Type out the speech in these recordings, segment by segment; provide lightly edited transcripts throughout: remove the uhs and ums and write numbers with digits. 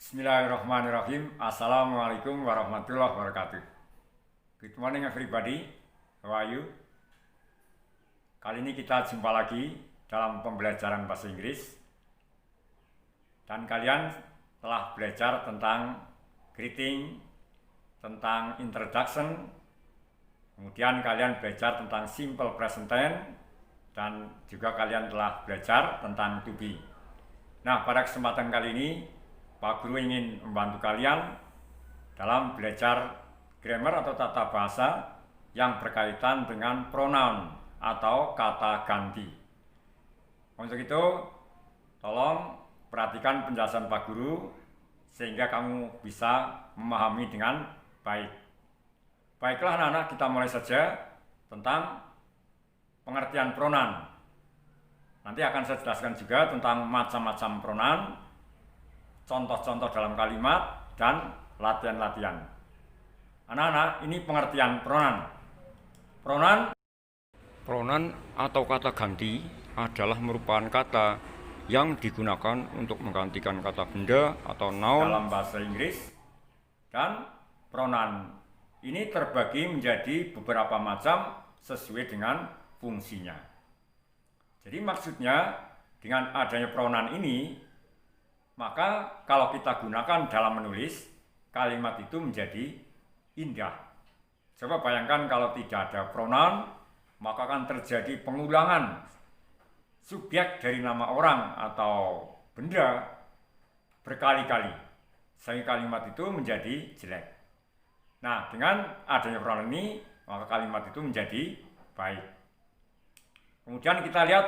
Bismillahirrahmanirrahim. Assalamualaikum warahmatullahi wabarakatuh. Good morning everybody. How are you? Kali ini kita jumpa lagi dalam pembelajaran bahasa Inggris. Dan kalian telah belajar tentang greeting, tentang introduction. Kemudian kalian belajar tentang simple present tense dan juga kalian telah belajar tentang to be. Nah, pada kesempatan kali ini Pak Guru ingin membantu kalian dalam belajar grammar atau tata bahasa yang berkaitan dengan pronoun atau kata ganti. Untuk itu, tolong perhatikan penjelasan Pak Guru sehingga kamu bisa memahami dengan baik. Baiklah anak-anak, kita mulai saja tentang pengertian pronoun. Nanti akan saya jelaskan juga tentang macam-macam pronoun, contoh-contoh dalam kalimat, dan latihan-latihan. Anak-anak, ini pengertian pronoun. Pronoun atau kata ganti adalah merupakan kata yang digunakan untuk menggantikan kata benda atau noun dalam bahasa Inggris. Dan pronoun ini terbagi menjadi beberapa macam sesuai dengan fungsinya. Jadi maksudnya dengan adanya pronoun ini, maka kalau kita gunakan dalam menulis, kalimat itu menjadi indah. Coba bayangkan kalau tidak ada pronoun, maka akan terjadi pengulangan subjek dari nama orang atau benda berkali-kali, sehingga kalimat itu menjadi jelek. Nah, dengan adanya pronoun ini, maka kalimat itu menjadi baik. Kemudian kita lihat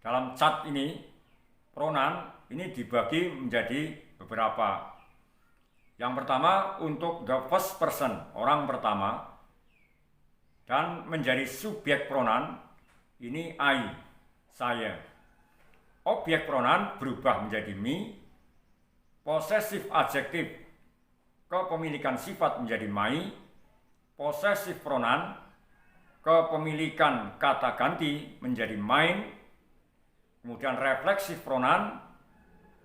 dalam chart ini, pronoun ini dibagi menjadi beberapa. Yang pertama untuk the first person, orang pertama, dan menjadi subjek pronoun ini I, saya. Objek pronoun berubah menjadi me. Possessive adjektif, kepemilikan sifat menjadi my. Possessive pronoun, kepemilikan kata ganti menjadi mine. Kemudian refleksif pronoun,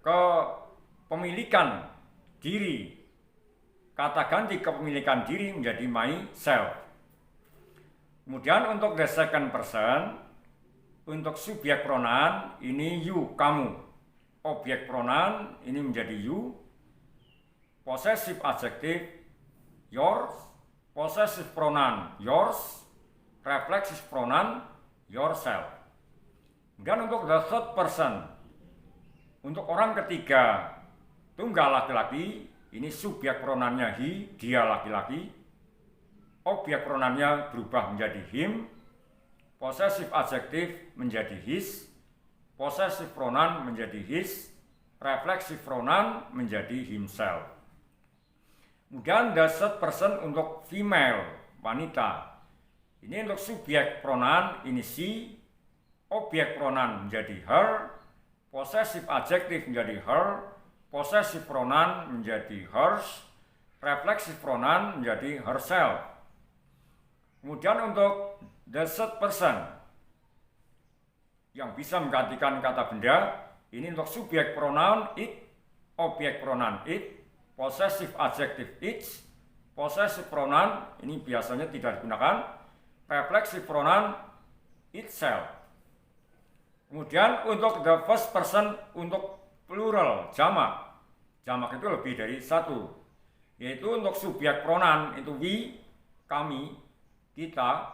kepemilikan diri, kata ganti kepemilikan diri menjadi myself. Kemudian untuk the second person, untuk subjek pronoun ini you, kamu. Objek pronoun ini menjadi you. Possessive adjective yours. Possessive pronoun yours. Reflexive pronoun yourself. Dan untuk the third person, untuk orang ketiga, tunggal laki-laki, ini subjek pronounnya he, dia laki-laki. Objek pronounnya berubah menjadi him. Possessive adjective menjadi his. Possessive pronoun menjadi his. Reflexive pronoun menjadi himself. Kemudian the third person untuk female, wanita. Ini untuk subjek pronoun, ini she. Objek pronoun menjadi her. Possessive adjective menjadi her, possessive pronoun menjadi hers, reflexive pronoun menjadi herself. Kemudian untuk the third person yang bisa menggantikan kata benda, ini untuk subjek pronoun it, objek pronoun it, possessive adjective its, possessive pronoun ini biasanya tidak digunakan, reflexive pronoun itself. Kemudian untuk the first person untuk plural, jamak. Jamak itu lebih dari satu. Yaitu untuk subjek pronoun itu we, kami, kita.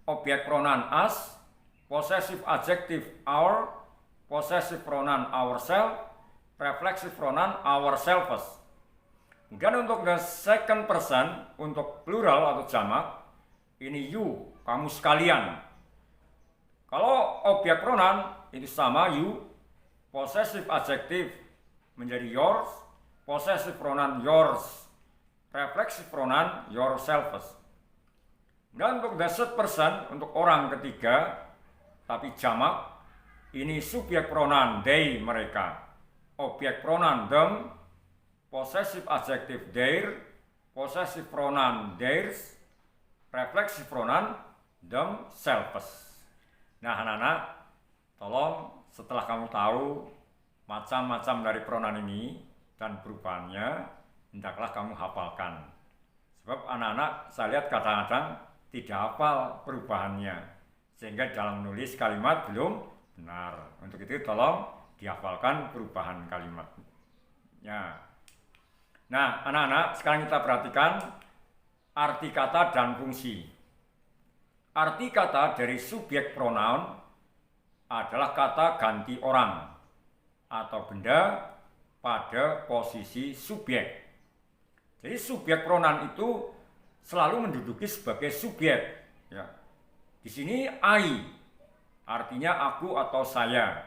Objek pronoun us, possessive adjective our, possessive pronoun ourselves, reflexive pronoun ourselves. Kemudian untuk the second person untuk plural atau jamak ini you, kamu sekalian. Kalau objek pronoun itu sama you, possessive adjective menjadi yours, possessive pronoun yours, reflexive pronoun yourselves. Dan untuk the third person untuk orang ketiga tapi jamak, ini subjek pronoun they, mereka, objek pronoun them, possessive adjective their, possessive pronoun theirs, reflexive pronoun themselves. Nah anak-anak, tolong setelah kamu tahu macam-macam dari pronoun ini dan perubahannya hendaklah kamu hafalkan. Sebab anak-anak saya lihat kadang-kadang tidak hafal perubahannya, sehingga dalam menulis kalimat belum benar. Untuk itu tolong dihafalkan perubahan kalimatnya. Nah, anak-anak, sekarang kita perhatikan arti kata dan fungsi. Arti kata dari subjek pronoun adalah kata ganti orang atau benda pada posisi subjek. Jadi subjek pronoun itu selalu menduduki sebagai subjek. Ya. Di sini I artinya aku atau saya,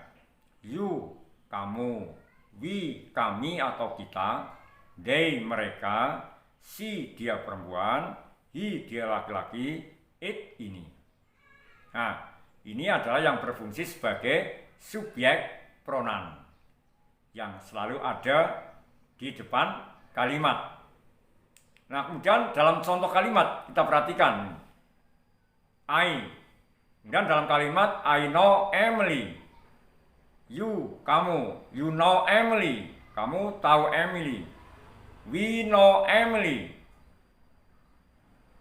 you kamu, we kami atau kita, they mereka, she dia perempuan, he dia laki-laki, it ini. Nah, ini adalah yang berfungsi sebagai subjek pronoun yang selalu ada di depan kalimat. Nah, kemudian dalam contoh kalimat kita perhatikan I. Kemudian dalam kalimat I know Emily. You, kamu, you know Emily. Kamu tahu Emily. We know Emily.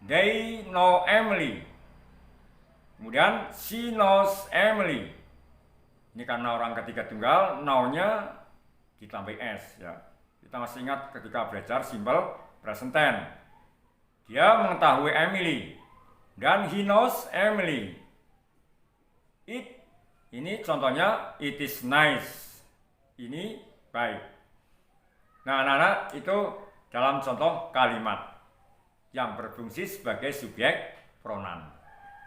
They know Emily. Kemudian she knows Emily. Ini karena orang ketiga tunggal, know-nya ditambah S ya. Kita masih ingat ketika belajar simple present tense. Dia mengetahui Emily dan he knows Emily. It ini contohnya it is nice. Ini baik. Nah, anak-anak itu dalam contoh kalimat yang berfungsi sebagai subjek pronoun.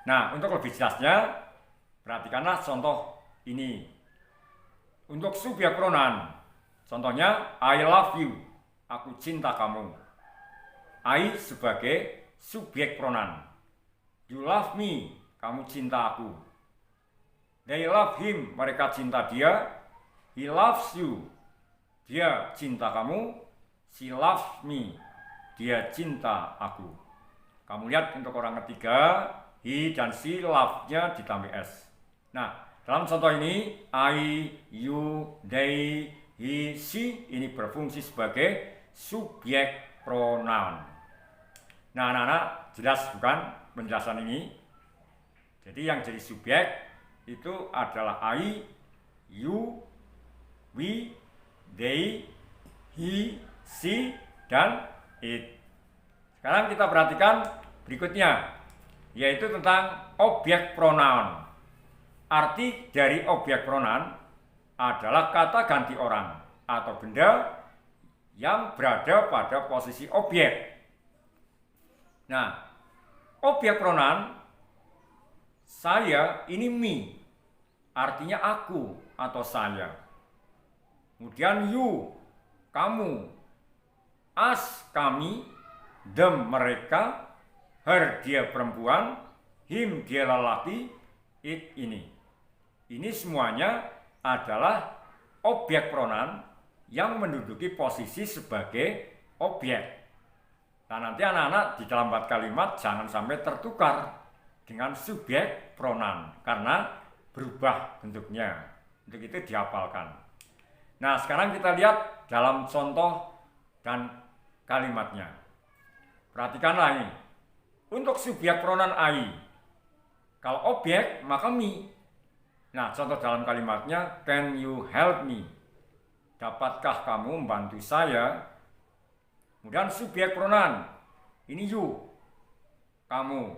Nah, untuk lebih jelasnya perhatikanlah contoh ini. Untuk subjek pronoun, contohnya I love you. Aku cinta kamu. I sebagai subjek pronoun. You love me, kamu cinta aku. They love him, mereka cinta dia. He loves you, dia cinta kamu. She loves me, dia cinta aku. Kamu lihat untuk orang ketiga, he dan she love-nya ditambah S. Nah, dalam contoh ini, I, you, they, he, she ini berfungsi sebagai subjek pronoun. Nah, anak-anak jelas bukan penjelasan ini? Jadi yang jadi subjek itu adalah I, you, we, they, he, she, dan it. Sekarang kita perhatikan berikutnya, yaitu tentang objek pronoun. Arti dari objek pronoun adalah kata ganti orang atau benda yang berada pada posisi objek. Nah, objek pronoun saya ini me, artinya aku atau saya. Kemudian you, kamu, us, kami, them, mereka, her, dia perempuan, him, dia lelaki, it, ini. Ini semuanya adalah objek pronoun yang menduduki posisi sebagai objek. Nah, nanti anak-anak di dalam kalimat jangan sampai tertukar dengan subjek pronoun karena berubah bentuknya. Untuk itu dihafalkan. Nah, sekarang kita lihat dalam contoh dan kalimatnya. Perhatikanlah ini. Untuk subjek pronoun I, kalau objek maka me. Nah, contoh dalam kalimatnya, can you help me? Dapatkah kamu membantu saya? Kemudian subjek pronoun, ini you, kamu.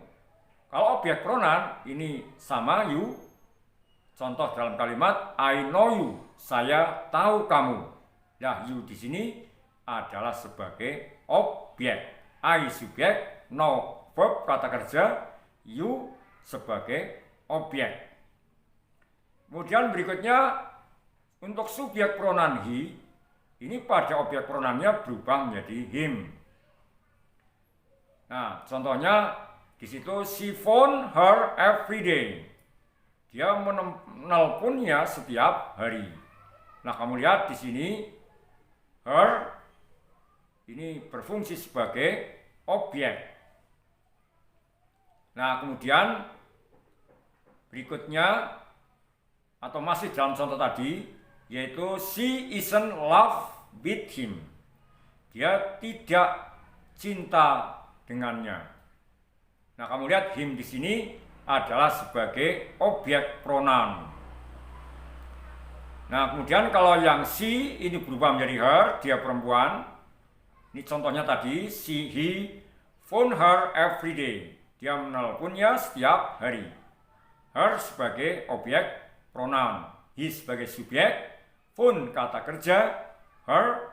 Kalau objek pronoun, ini sama you. Contoh dalam kalimat, I know you, saya tahu kamu. Nah, you di sini adalah sebagai objek. I subjek, know verb kata kerja, you sebagai objek. Kemudian berikutnya, untuk subjek pronoun he, ini pada objek pronounnya berubah menjadi him. Nah, contohnya di situ she phone her every day. Dia menelponnya setiap hari. Nah, kamu lihat di sini her ini berfungsi sebagai objek. Nah, kemudian berikutnya atau masih dalam contoh tadi, yaitu she isn't love with him. Dia tidak cinta dengannya. Nah, kamu lihat him di sini adalah sebagai objek pronoun. Nah, kemudian kalau yang she ini berubah menjadi her, dia perempuan. Ini contohnya tadi, he phone her every day. Dia menelponnya setiap hari. Her sebagai objek pronoun, he sebagai subjek, phone kata kerja, her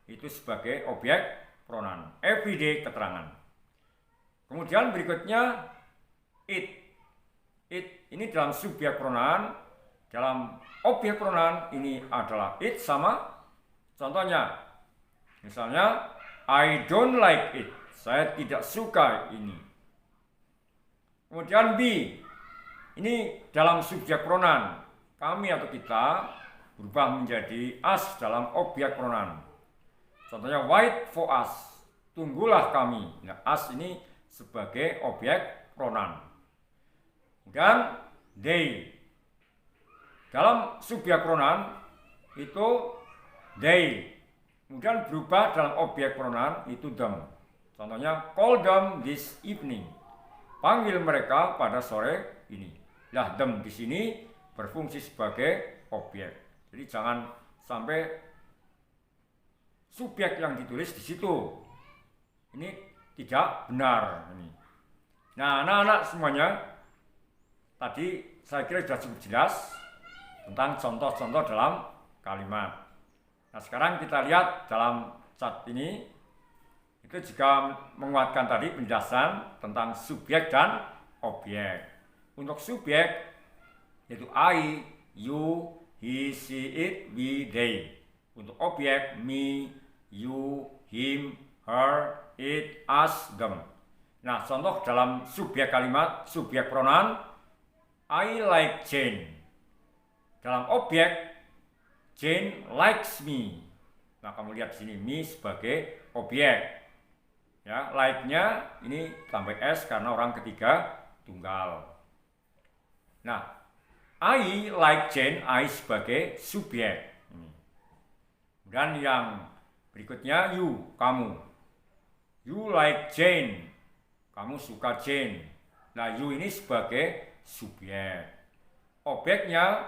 itu sebagai objek pronoun. Everyday keterangan. Kemudian berikutnya it. It ini dalam subjek pronoun, dalam objek pronoun ini adalah it sama. Contohnya, misalnya I don't like it. Saya tidak suka ini. Kemudian be. Ini dalam subjek pronoun. Kami atau kita berubah menjadi us dalam objek pronoun. Contohnya wait for us. Tunggulah kami. Nah, us ini sebagai objek pronoun. Dan they. Dalam subjek pronoun itu they. Kemudian berubah dalam objek pronoun itu them. Contohnya call them this evening. Panggil mereka pada sore ini. Nah, them di sini berfungsi sebagai objek. Jadi jangan sampai subjek yang ditulis di situ. Ini tidak benar ini. Nah, anak-anak semuanya, tadi saya kira sudah cukup jelas tentang contoh-contoh dalam kalimat. Nah, sekarang kita lihat dalam cat ini, itu juga menguatkan tadi penjelasan tentang subjek dan objek. Untuk subjek, yaitu I, you, he, she, it, we, they. Untuk objek, me, you, him, her, it, us, them. Nah, contoh dalam subjek kalimat, subjek pronoun, I like Jane. Dalam objek, Jane likes me. Nah, kamu lihat di sini me sebagai objek. Ya, like-nya ini tambah s karena orang ketiga tunggal. Nah, I like Jane, I sebagai subjek. Dan yang berikutnya you, kamu. You like Jane. Kamu suka Jane. Nah, you ini sebagai subjek. Objeknya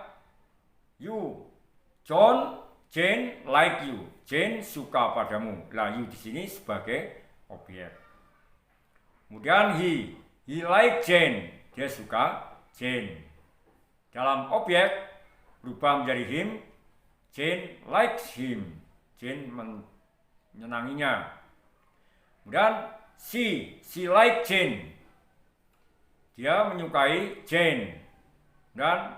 you. John, Jane like you. Jane suka padamu. Nah, you di sini sebagai objek. Kemudian he like Jane. Dia suka Jane. Dalam objek berubah menjadi him. Jane likes him. Jane menyenanginya. Kemudian she like Jane. Dia menyukai Jane. Dan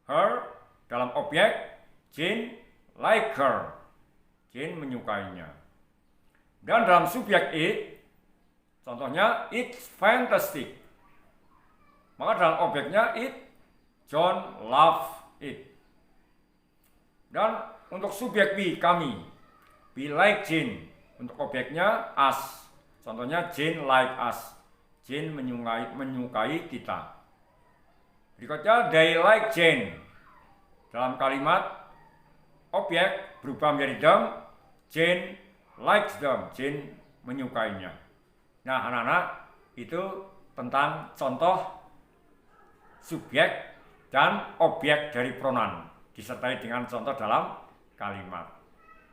her dalam objek Jane like her. Jane menyukainya. Dan dalam subjek it, contohnya it's fantastic. Maka dalam objeknya it, John love it. Dan untuk subjek we, kami, we like Jane. Untuk objeknya us. Contohnya Jane like us. Jane menyukai kita. Berikutnya they like Jane. Dalam kalimat objek berubah menjadi them. Jane likes them. Jane menyukainya. Nah, anak-anak, itu tentang contoh subjek dan objek dari pronoun disertai dengan contoh dalam kalimat.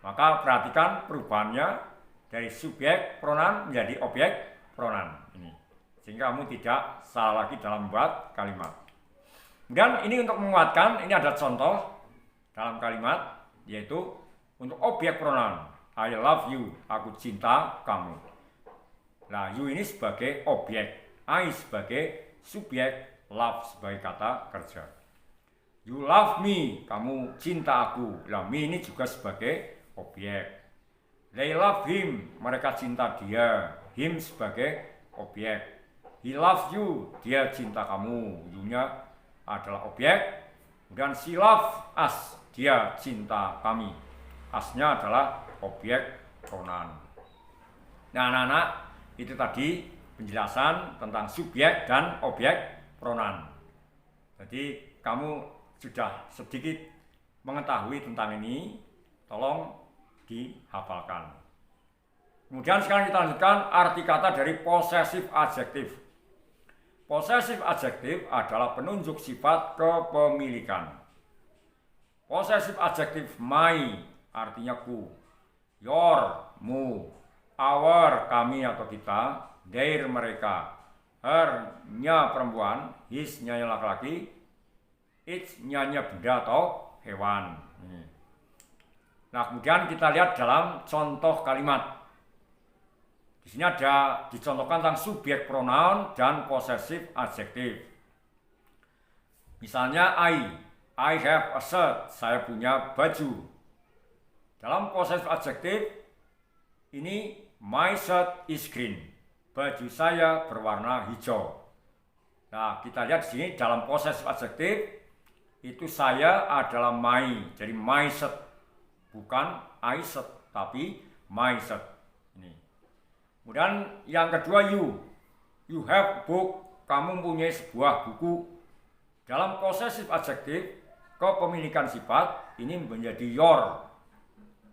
Maka perhatikan perubahannya dari subjek pronoun menjadi objek pronoun ini, sehingga kamu tidak salah lagi dalam membuat kalimat. Dan ini untuk menguatkan, ini ada contoh dalam kalimat, yaitu untuk objek pronoun. I love you, aku cinta kamu. Nah, you ini sebagai objek, I sebagai subjek, love sebagai kata kerja. You love me, kamu cinta aku. Nah, me ini juga sebagai objek. They love him, mereka cinta dia. Him sebagai objek. He loves you, dia cinta kamu. You-nya adalah objek. Dan she loves us, dia cinta kami. Us-nya adalah objek pronoun. Nah, anak-anak, itu tadi penjelasan tentang subjek dan objek pronoun. Jadi kamu sudah sedikit mengetahui tentang ini, tolong dihafalkan. Kemudian sekarang kita lanjutkan arti kata dari possessive adjective. Possessive adjective adalah penunjuk sifat kepemilikan. Possessive adjective my artinya ku, your mu, our kami atau kita, their mereka, her nya perempuan, his nya laki-laki, its nya benda atau hewan. Nah, kemudian kita lihat dalam contoh kalimat. Di sini ada dicontohkan tentang subjek pronoun dan possessive adjective. Misalnya I have a shirt, saya punya baju. Dalam possessive adjective ini my shirt is green, baju saya berwarna hijau. Nah, kita lihat di sini dalam possessive adjective itu saya adalah my, jadi my shirt, bukan I shirt, tapi my shirt. Ini. Kemudian yang kedua you have book, kamu mempunyai sebuah buku. Dalam possessive adjective kepemilikan sifat ini menjadi your,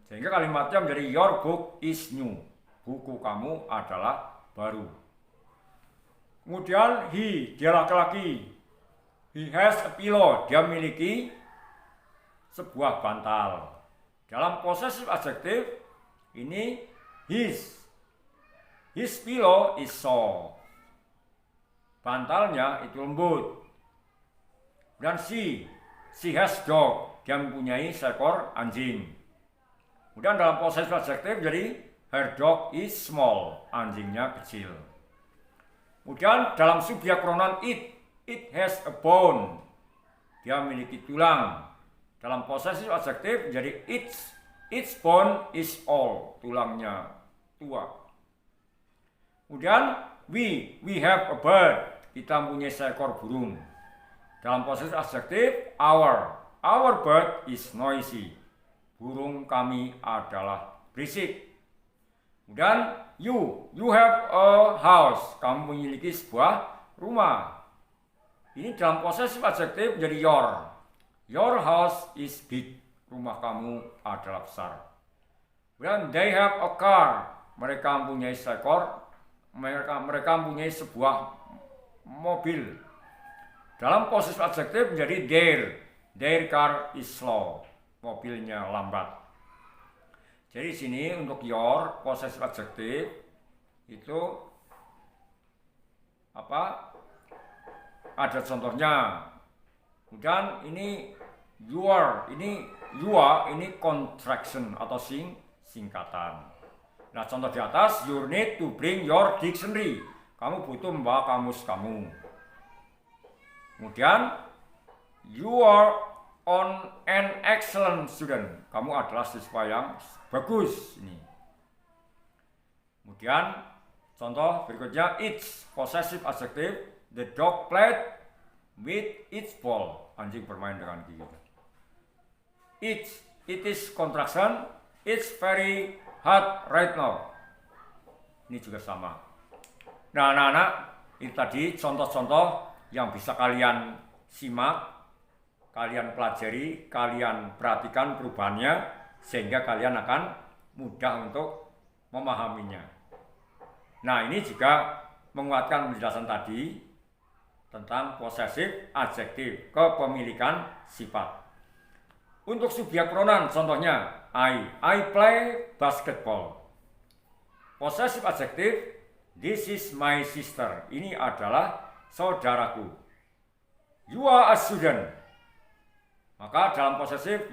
sehingga kalimatnya menjadi your book is new, buku kamu adalah baru. Kemudian dia laki-laki, he has a pillow, dia memiliki sebuah bantal. Dalam possessive adjective ini his pillow is soft, bantalnya itu lembut. Dan she has dog, dia mempunyai seekor anjing. Kemudian dalam possessive adjective jadi her dog is small, anjingnya kecil. Kemudian dalam subjek pronoun it has a bone, dia memiliki tulang. Dalam possessive adjective jadi its bone is old, tulangnya tua. Kemudian we have a bird, kita mempunyai seekor burung. Dalam possessive adjective our bird is noisy, burung kami adalah berisik. Kemudian you have a house, kamu memiliki sebuah rumah. Ini dalam possessive adjective menjadi your house is big, rumah kamu adalah besar. Kemudian they have a car, mereka mempunyai sebuah mobil. Dalam possessive adjective menjadi their car is slow, mobilnya lambat. Jadi sini untuk your possessive adjective itu ada contohnya. Kemudian ini your ini contraction atau singkatan. Nah, contoh di atas, you need to bring your dictionary, kamu butuh membawa kamus kamu. Kemudian you are an excellent student, kamu adalah siswa yang bagus. Ini. Kemudian contoh berikutnya, its possessive adjective, the dog played with its ball, anjing bermain dengan gigi. It is contraction, it's very hot right now. Ini juga sama. Nah, anak-anak, ini tadi contoh-contoh yang bisa kalian simak, kalian pelajari, kalian perhatikan perubahannya, sehingga kalian akan mudah untuk memahaminya. Nah, ini juga menguatkan penjelasan tadi tentang possessive adjective, kepemilikan sifat. Untuk subjek pronoun contohnya I play basketball. Possessive adjective, this is my sister, ini adalah saudaraku. You are a student, maka dalam possessive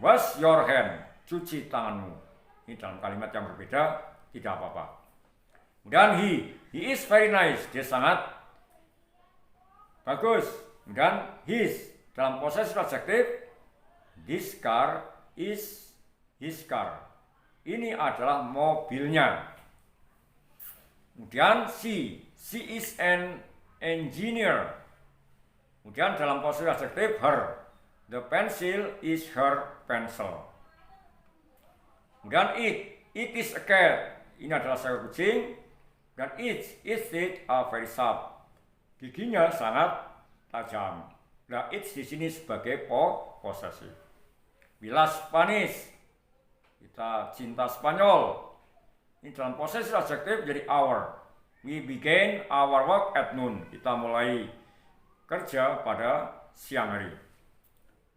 wash your hand, cuci tanganmu. Ini dalam kalimat yang berbeda, tidak apa-apa. Kemudian he is very nice, dia sangat bagus. Kemudian his, dalam possessive adjective, this car is his car, ini adalah mobilnya. Kemudian she is an engineer. Kemudian dalam possessive adjective her, the pencil is her pencil. Kemudian it is a cat, ini adalah seekor kucing. Dan its teeth are very sharp, giginya sangat tajam. Nah, its di sini sebagai possessive. We love Spanish. Kita cinta Spanyol. Ini dalam posesif adjektif jadi our. We begin our work at noon. Kita mulai kerja pada siang hari.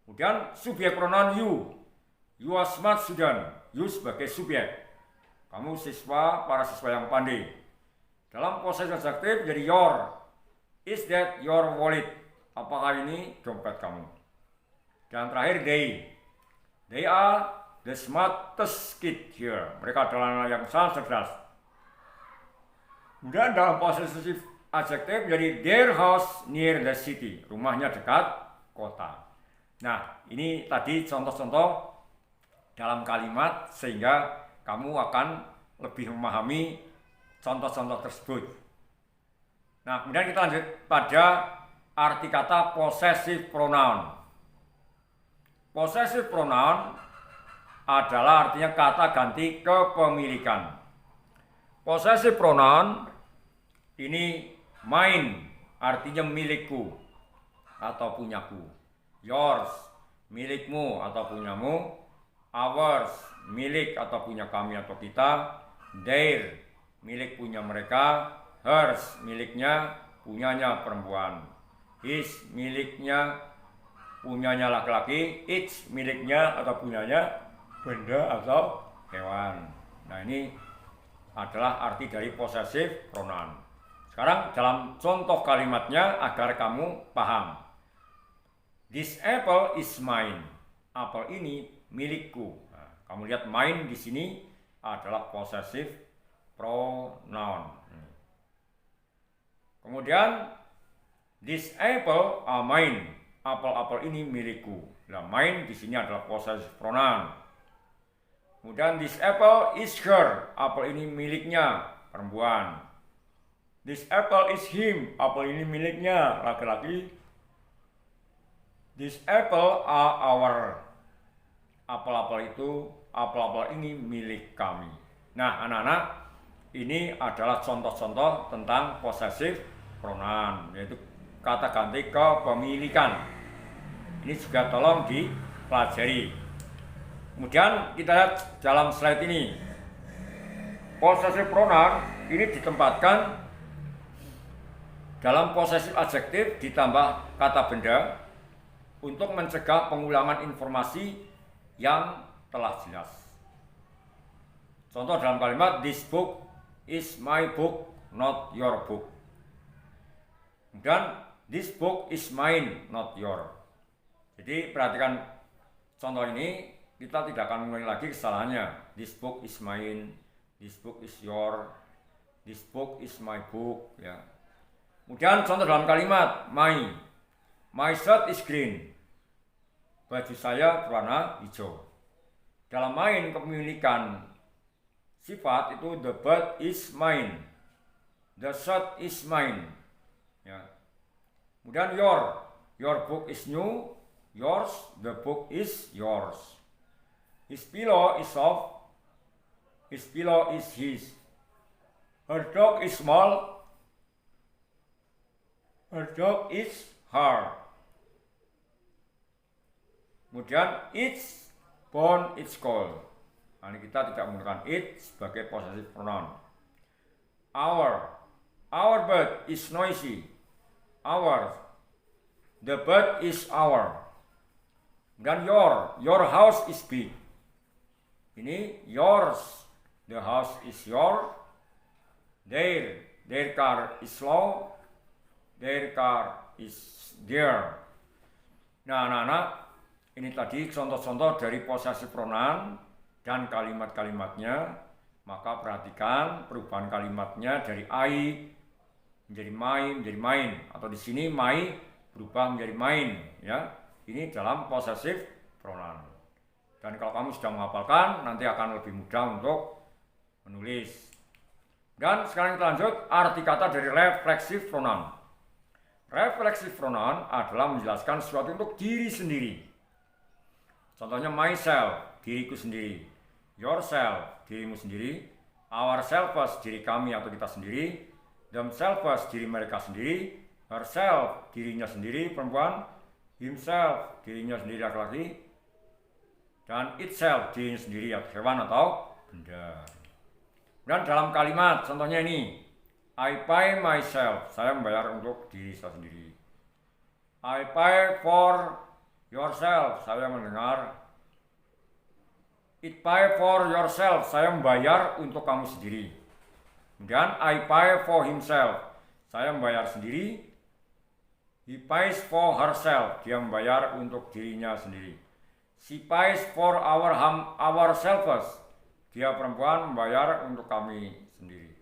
Kemudian subjek pronoun you. You are smart student. You sebagai subjek. Kamu siswa, para siswa yang pandai. Dalam posesif adjektif jadi your. Is that your wallet? Apakah ini dompet kamu? Dan terakhir they. They are the smartest kid here. Mereka adalah anak yang sangat cerdas. Kemudian dalam posesif adjektif jadi their house near the city. Rumahnya dekat kota. Nah, ini tadi contoh-contoh dalam kalimat sehingga kamu akan lebih memahami contoh-contoh tersebut. Nah, kemudian kita lanjut pada arti kata possessive pronoun. Possessive pronoun adalah artinya kata ganti kepemilikan. Possessive pronoun ini mine, artinya milikku atau punyaku. Yours, milikmu atau punyamu. Ours, milik atau punya kami atau kita. Their, milik punya mereka. Hers, miliknya, punyanya perempuan. His, miliknya, punyanya laki-laki. Its, miliknya atau punyanya benda atau hewan. Nah, ini adalah arti dari possessive pronoun. Sekarang dalam contoh kalimatnya agar kamu paham. This apple is mine. Apel ini milikku. Nah, kamu lihat mine di sini adalah possessive pronoun. Kemudian this apple are mine. Apel-apel ini milikku. Nah, mine di sini adalah possessive pronoun. Kemudian this apple is her. Apel ini miliknya perempuan. This apple is him. Apel ini miliknya laki-laki. This apple are our. Apel-apel itu, apel-apel ini milik kami. Nah, anak-anak, ini adalah contoh-contoh tentang possessive pronoun, yaitu kata ganti kepemilikan. Ini juga tolong dipelajari. Kemudian kita lihat dalam slide ini. Possessive pronoun ini ditempatkan dalam possessive adjektif ditambah kata benda untuk mencegah pengulangan informasi yang telah jelas. Contoh dalam kalimat, this book is my book, not your book. Dan this book is mine, not your. Jadi perhatikan contoh ini, kita tidak akan mengulangi lagi kesalahannya. This book is mine, this book is your, this book is my book. Ya. Kemudian contoh dalam kalimat, my shirt is green. Baju saya berwarna hijau. Dalam main kepemilikan sifat itu the bird is mine, the shirt is mine. Ya. Kemudian your book is new, yours, the book is yours. His pillow is soft, his pillow is his. Her dog is small, her dog is her. Kemudian it's born, it's cold. Nah, ini kita tidak menggunakan it sebagai possessive pronoun. Our bird is noisy. Our, the bird is our. Dan your house is big. Ini yours, the house is your. Their car is slow. Their car is their. Nah, anak-anak, ini tadi contoh-contoh dari possessive pronoun dan kalimat-kalimatnya. Maka perhatikan perubahan kalimatnya dari I menjadi my menjadi mine, atau di sini my berubah menjadi mine, ya. Ini dalam possessive pronoun. Dan kalau kamu sudah menghafalkan, nanti akan lebih mudah untuk menulis. Dan sekarang kita lanjut arti kata dari reflexive pronoun. Reflexive pronoun adalah menjelaskan sesuatu untuk diri sendiri. Contohnya myself, diriku sendiri. Yourself, dirimu sendiri. Ourselves, diri kami atau kita sendiri. Themselves, diri mereka sendiri. Herself, dirinya sendiri perempuan. Himself, dirinya sendiri laki-laki. dan itself, dirinya sendiri, atau hewan atau benda. Dan dalam kalimat, contohnya ini, I pay myself, saya membayar untuk diri saya sendiri. I pay for yourself, saya mendengar. It pay for yourself, saya membayar untuk kamu sendiri. Kemudian I pay for himself, saya membayar sendiri. He pays for herself, dia membayar untuk dirinya sendiri. She pays for ourselves, dia perempuan membayar untuk kami sendiri.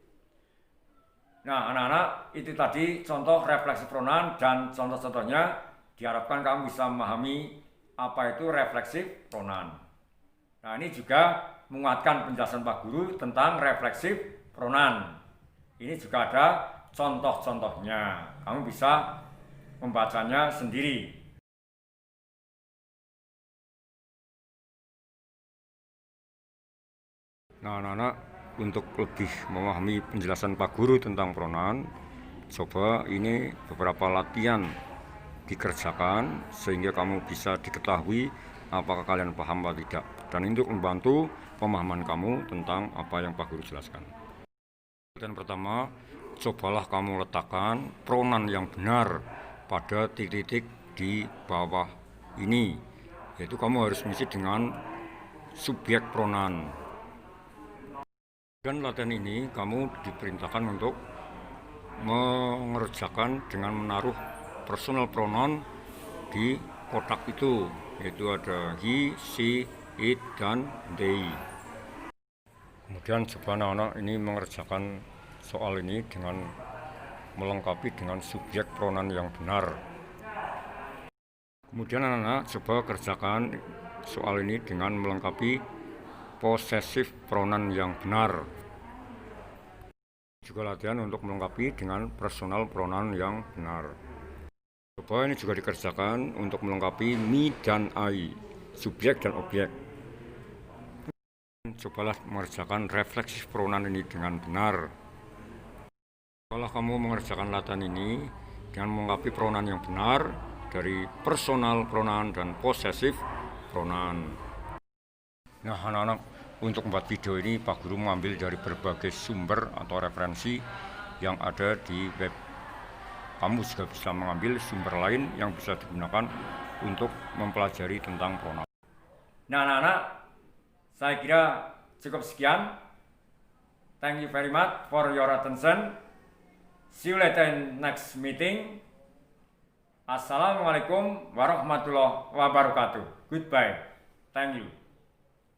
Nah anak-anak, itu tadi contoh refleksi pronoun dan contoh-contohnya. Diharapkan kamu bisa memahami apa itu refleksif pronoun. Nah ini juga menguatkan penjelasan Pak Guru tentang refleksif pronoun. Ini juga ada contoh-contohnya, kamu bisa membacanya sendiri. Nah anak-anak, untuk lebih memahami penjelasan Pak Guru tentang pronoun, coba ini beberapa latihan dikerjakan sehingga kamu bisa diketahui apakah kalian paham atau tidak, dan untuk membantu pemahaman kamu tentang apa yang Pak Guru jelaskan. Dan pertama, cobalah kamu letakkan pronoun yang benar pada titik-titik di bawah ini, yaitu kamu harus mengisi dengan subjek pronoun. Dan latihan ini kamu diperintahkan untuk mengerjakan dengan menaruh personal pronoun di kotak itu, yaitu ada he, she, it, dan they. Kemudian coba anak-anak ini mengerjakan soal ini dengan melengkapi dengan subjek pronoun yang benar. Kemudian anak-anak coba kerjakan soal ini dengan melengkapi possessive pronoun yang benar. Juga latihan untuk melengkapi dengan personal pronoun yang benar. Coba ini juga dikerjakan untuk melengkapi me dan I, subjek dan objek. Cobalah mengerjakan refleksif pronoun ini dengan benar. Kalau kamu mengerjakan latihan ini dengan melengkapi pronoun yang benar dari personal pronoun dan possessive pronoun. Nah anak-anak, untuk membuat video ini Pak Guru mengambil dari berbagai sumber atau referensi yang ada di web. Kamu juga bisa mengambil sumber lain yang bisa digunakan untuk mempelajari tentang pronoun. Nah anak-anak, saya kira cukup sekian. Thank you very much for your attention. See you later in next meeting. Assalamualaikum warahmatullahi wabarakatuh. Goodbye. Thank you.